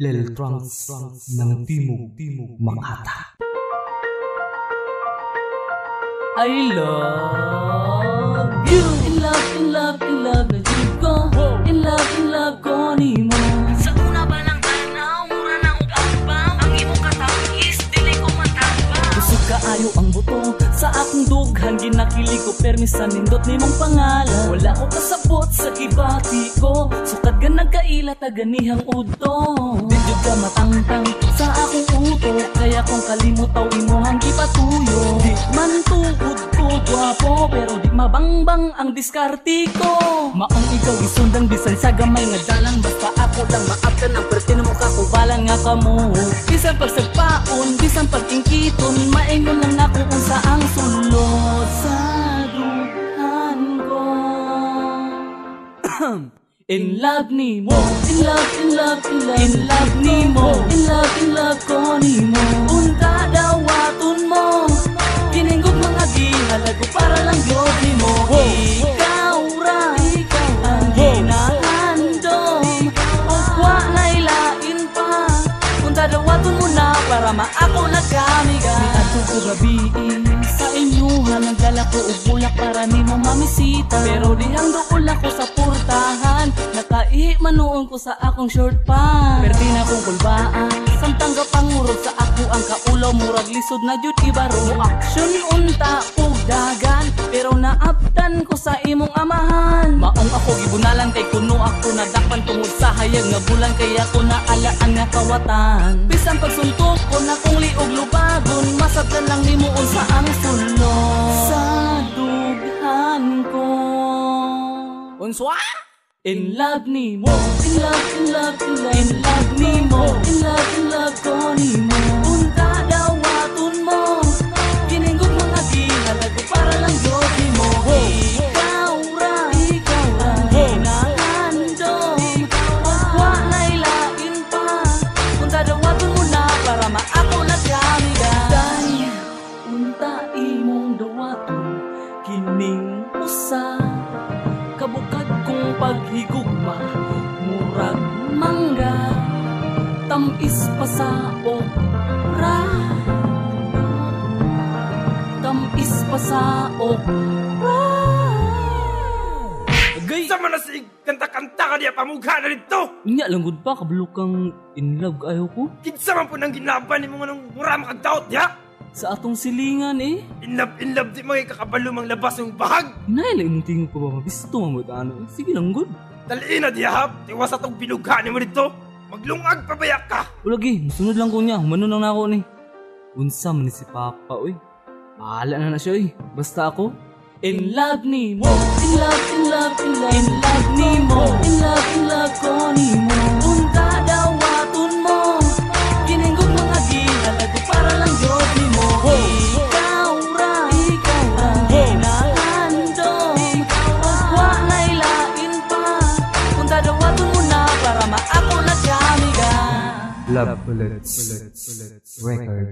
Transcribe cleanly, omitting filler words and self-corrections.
Leltrons ng Timog Makata. I love you. In love na jud ko. In love ko ni mo. Sa una ba lang tanaw, mura na og agbaw. Ang imong katawag is dili ko matagbaw. Kusog kaayo ang buto sa akong dughan, ginakilig ko permisan nindot nimong pangalan. Wala ko kasabot sa kibati ko, sukat ka nagkaila taganihang udto. Didyo ka matangtang sa akong uto, kaya kung kalimutaw imo ang gipatuyo. Di man tuod ko gwapo, pero di mabangbang ang diskarte ko. Maong ikaw isundang bisan sa gamay nga dalan, basta ako lang maabtan ang pertino mo kakubalan nga kamo. Bisan pagsagpaon, bisan pagtingkiton, maingon lang ako kung saang sulod sa duhan ko. In love ni mo, in love ni mo, in love ko ni mo. Unta dawaton mo, kiningog mga gihalag ko para lang yod ni mo. Ikaw ra, ang hinahandom, o kwa nailain pa. Unta dawaton mo na para maako na kami ga. May ato ko gabiin sa inyuhan, nagdala ko og bulak para nimo mamisita. Pero dihang dool ako sa portahan, nakaihi manuon ko sa akong short pants. Perdi na kong kulbaan, samtang gapangurog sa ako ang kaulaw. Murag lisod na jud ibaro, action unta og dagan, pero naaptan ko sa imong amahan. Maong ako gibunalan kay kuno ako nadakpan tungod sa hayag nga bulan, kaya ko naalaan nga kawatan. Bisan pagsuntok ko na kong liog lubagon, masabtan lang nimo unsa ang sulod sa dughan ko. Unswa? In love ni mo, in love ni mo, in love ko ni mo. Unta dawaton mo, kiningog mga gihalag ko para lang yod ni mo. Ikaw ra, hinahandom, og wa nailain pa. Unta dawaton mo na para maako na kami ga. Dahil unta imong dawaton, kining usa kabukad kong paghigugma, murag mangga, tamis pa sa okra, tamis pa sa okra. Agay! Sa manasig, kanta-kanta ka diya, pamugha na dito! Inya lang gud pa, kabalo kang in love ayaw ko. Kinsa man po nang ginaban ni mga nung mura makagdaot diya! Sa atong silingan eh. In love, di mga kakabalo mang labas ng bahag! Hinahila imong tingin ko ba, mabisto mo ito ano. Sige lang gud. Daliin na diya, hap! Tiwas atong pinugha ni mo dito! Maglungag pabayak ka! Ulagi, musunod lang ko niya, humano lang na ako ni. Unsa man ni si Papa, oy. Bahala na siya, oy. Basta ako, in love ni mo, in love ni mo, in love ko ni mo. Unta dawaton mo, kiningog mga gihalag ko para lang yod ni mo. Ikaw ra, ang hinahandom, og wa nailain pa. Unta dawaton mo na para maako na kami ga. Love Bullets Record.